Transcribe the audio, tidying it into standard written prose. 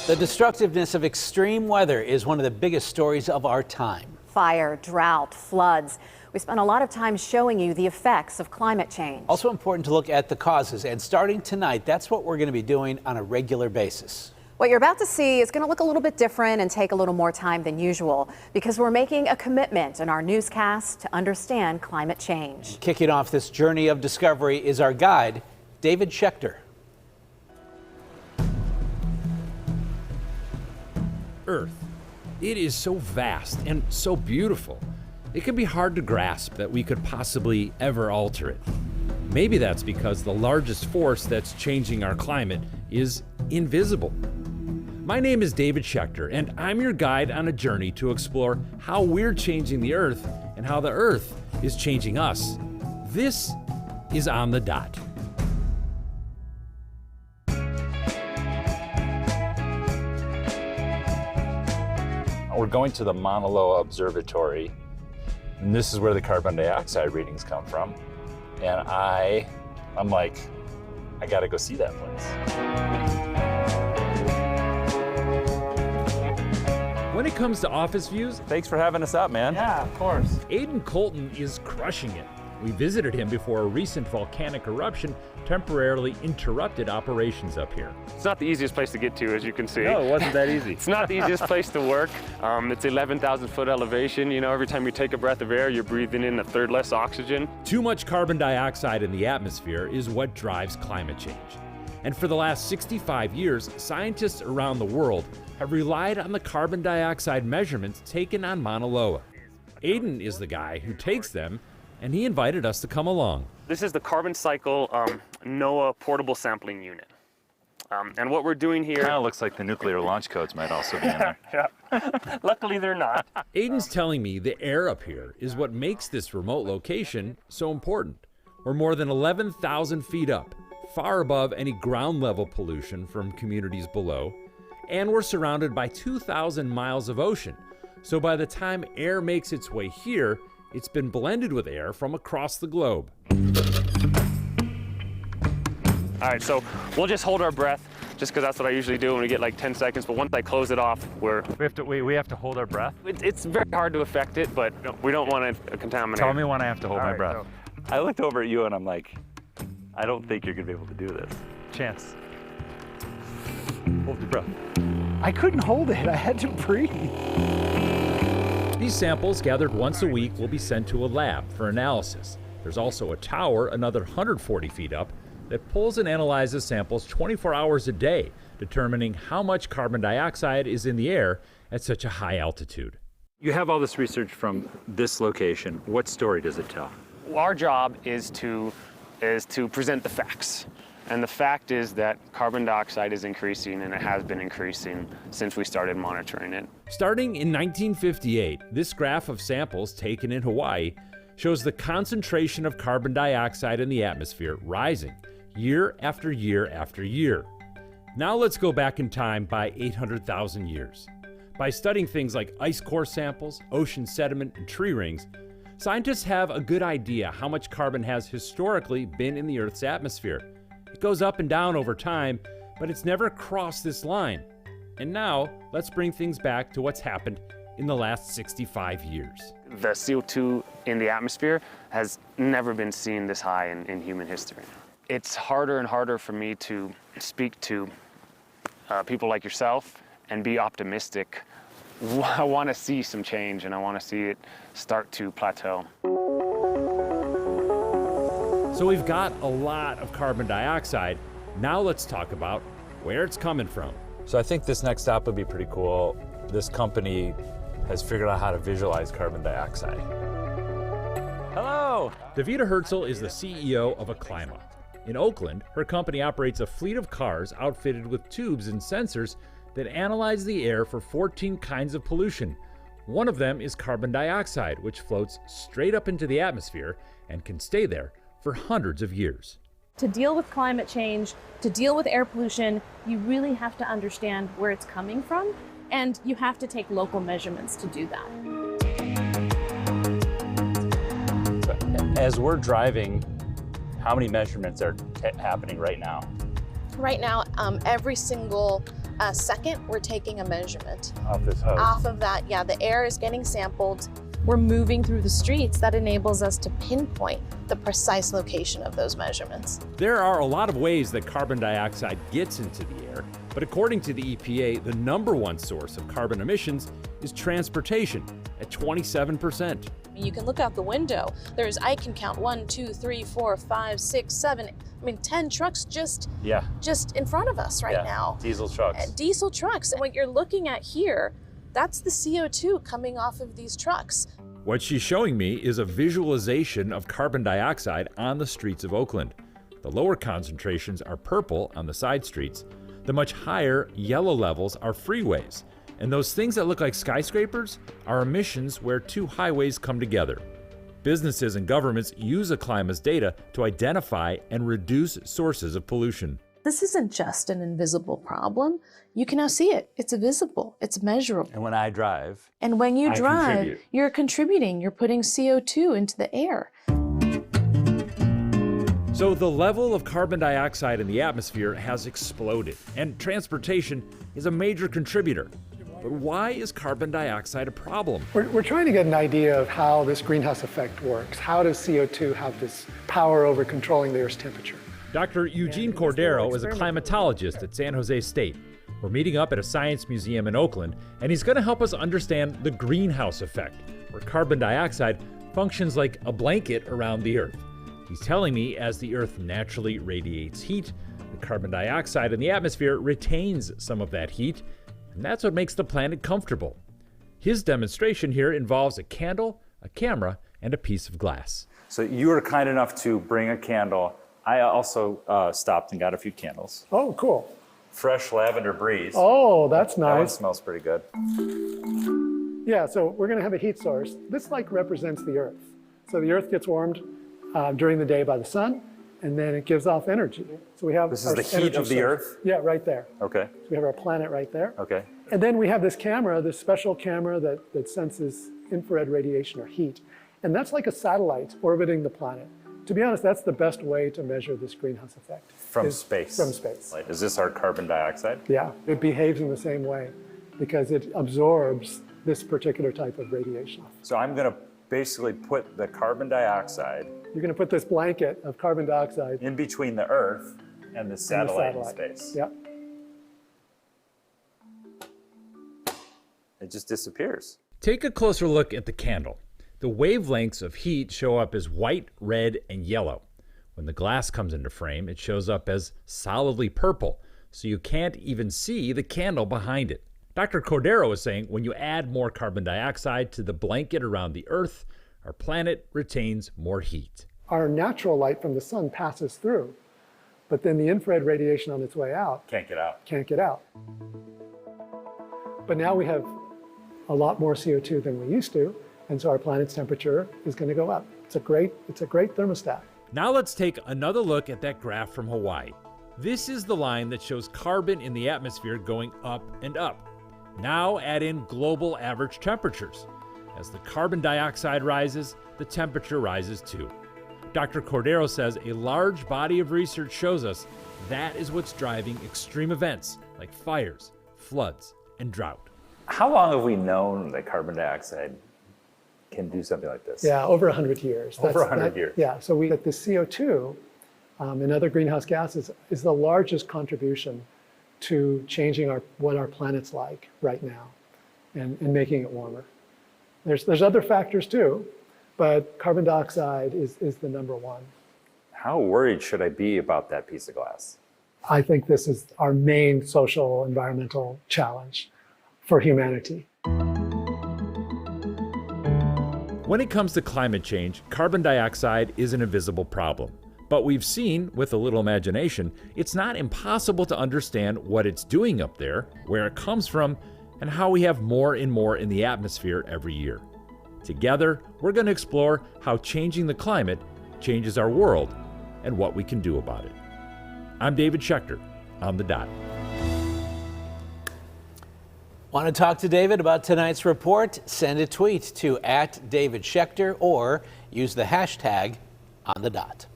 The destructiveness of extreme weather is one of the biggest stories of our time. Fire, drought, floods. We spent a lot of time showing you the effects of climate change. Also important to look at the causes, and starting tonight, that's what we're going to be doing on a regular basis. What you're about to see is going to look a little bit different and take a little more time than usual because we're making a commitment in our newscast to understand climate change. Kicking off this journey of discovery is our guide, David Schechter. Earth. It is so vast and so beautiful. It can be hard to grasp that we could possibly ever alter it. Maybe that's because the largest force that's changing our climate is invisible. My name is David Schechter, and I'm your guide on a journey to explore how we're changing the Earth and how the Earth is changing us. This is On the Dot. We're going to the Mauna Loa Observatory, and this is where the carbon dioxide readings come from. And I'm like, I gotta go see that place. When it comes to office views, Thanks for having us out, man. yeah, of course. Aidan Colton is crushing it. We visited him before a recent volcanic eruption temporarily interrupted operations up here. It's not the easiest place to get to, as you can see. No, it wasn't that easy. It's not the easiest place to work. It's 11,000 foot elevation. You know, every time you take a breath of air, you're breathing in a third less oxygen. Too much carbon dioxide in the atmosphere is what drives climate change. And for the last 65 years, scientists around the world have relied on the carbon dioxide measurements taken on Mauna Loa. Aidan is the guy who takes them, and he invited us to come along. This is the Carbon Cycle NOAA Portable Sampling Unit. And what we're doing here... Kind of looks like the nuclear launch codes might also be in there. Yeah. Luckily, they're not. Aidan's telling me the air up here is what makes this remote location so important. We're more than 11,000 feet up, far above any ground level pollution from communities below, and we're surrounded by 2,000 miles of ocean. So by the time air makes its way here, it's been blended with air from across the globe. All right, so we'll just hold our breath, just because that's what I usually do when we get like 10 seconds. But once I close it off, We have to hold our breath? it's very hard to affect it, but we don't want to contaminate. Tell me when I have to hold All my right, breath. I looked over at you and I'm like, I don't think you're gonna be able to do this. Chance. Hold your breath. I couldn't hold it. I had to breathe. These samples, gathered once a week, will be sent to a lab for analysis. There's also a tower, another 140 feet up, that pulls and analyzes samples 24 hours a day, determining how much carbon dioxide is in the air at such a high altitude. You have all this research from this location. What story does it tell? Our job is to present the facts. And the fact is that carbon dioxide is increasing, and it has been increasing since we started monitoring it. Starting in 1958, this graph of samples taken in Hawaii shows the concentration of carbon dioxide in the atmosphere rising year after year after year. Now let's go back in time by 800,000 years. By studying things like ice core samples, ocean sediment, and tree rings, scientists have a good idea how much carbon has historically been in the Earth's atmosphere. It goes up and down over time, but it's never crossed this line. And now, let's bring things back to what's happened in the last 65 years. The CO2 in the atmosphere has never been seen this high in human history. It's harder and harder for me to speak to people like yourself and be optimistic. I want to see some change, and I want to see it start to plateau. So we've got a lot of carbon dioxide. Now let's talk about where it's coming from. So I think this next stop would be pretty cool. This company has figured out how to visualize carbon dioxide. Hello! Davida Herzl is the CEO of Acclima. In Oakland, her company operates a fleet of cars outfitted with tubes and sensors that analyze the air for 14 kinds of pollution. One of them is carbon dioxide, which floats straight up into the atmosphere and can stay there for hundreds of years. To deal with climate change, to deal with air pollution, you really have to understand where it's coming from, and you have to take local measurements to do that. As we're driving, how many measurements are happening right now? Right now, every single second, we're taking a measurement. Off this hose. Off of that, yeah, the air is getting sampled. We're moving through the streets. That enables us to pinpoint the precise location of those measurements. There are a lot of ways that carbon dioxide gets into the air, but according to the EPA, the number one source of carbon emissions is transportation at 27%. You can look out the window. I can count 1, 2, 3, 4, 5, 6, 7, 10 trucks just in front of us right now. Diesel trucks. Diesel trucks. And what you're looking at here, that's the CO2 coming off of these trucks. What she's showing me is a visualization of carbon dioxide on the streets of Oakland. The lower concentrations are purple on the side streets. The much higher yellow levels are freeways. And those things that look like skyscrapers are emissions where two highways come together. Businesses and governments use Acclima's data to identify and reduce sources of pollution. This isn't just an invisible problem. You can now see it. It's visible. It's measurable. And when I drive, And when you I drive, contribute. you're contributing. You're putting CO2 into the air. So the level of carbon dioxide in the atmosphere has exploded, and transportation is a major contributor. But why is carbon dioxide a problem? We're trying to get an idea of how this greenhouse effect works. How does CO2 have this power over controlling the Earth's temperature? Dr. Eugene Cordero is a climatologist at San Jose State. We're meeting up at a science museum in Oakland, and he's going to help us understand the greenhouse effect, where carbon dioxide functions like a blanket around the Earth. He's telling me as the Earth naturally radiates heat, the carbon dioxide in the atmosphere retains some of that heat, and that's what makes the planet comfortable. His demonstration here involves a candle, a camera, and a piece of glass. So you were kind enough to bring a candle. I also stopped and got a few candles. Oh, cool. Fresh lavender breeze. Oh, that's That one nice. smells pretty good. Yeah, so we're going to have a heat source. This represents the Earth. So the Earth gets warmed during the day by the sun, and then it gives off energy. So we have This is our the heat energy of the source. Earth? Yeah, right there. Okay. So we have our planet right there. Okay. And then we have this camera, this special camera that senses infrared radiation or heat. And that's like a satellite orbiting the planet. To be honest, that's the best way to measure this greenhouse effect. From is space. From space. Is this our carbon dioxide? Yeah, it behaves in the same way because it absorbs this particular type of radiation. So I'm going to basically put the carbon dioxide You're going to put this blanket of carbon dioxide in between the Earth and the satellite in space. Yeah. It just disappears. Take a closer look at the candle. The wavelengths of heat show up as white, red, and yellow. When the glass comes into frame, it shows up as solidly purple, so you can't even see the candle behind it. Dr. Cordero is saying when you add more carbon dioxide to the blanket around the Earth, our planet retains more heat. Our natural light from the sun passes through, but then the infrared radiation on its way out Can't get out. can't get out. But now we have a lot more CO2 than we used to, and so our planet's temperature is going to go up. It's a great thermostat. Now let's take another look at that graph from Hawaii. This is the line that shows carbon in the atmosphere going up and up. Now add in global average temperatures. As the carbon dioxide rises, the temperature rises too. Dr. Cordero says a large body of research shows us that is what's driving extreme events like fires, floods, and drought. How long have we known that carbon dioxide can do something like this? Yeah, over 100 years. Over 100 years. Yeah, so that the CO2 and other greenhouse gases is the largest contribution to changing what our planet's like right now and making it warmer. There's other factors too, but carbon dioxide is the number one. How worried should I be about that piece of glass? I think this is our main social environmental challenge for humanity. When it comes to climate change, carbon dioxide is an invisible problem. But we've seen, with a little imagination, it's not impossible to understand what it's doing up there, where it comes from, and how we have more and more in the atmosphere every year. Together, we're going to explore how changing the climate changes our world and what we can do about it. I'm David Schechter, on the dot. Want to talk to David about tonight's report? Send a tweet to @DavidSchechter or use the hashtag #OnTheDot.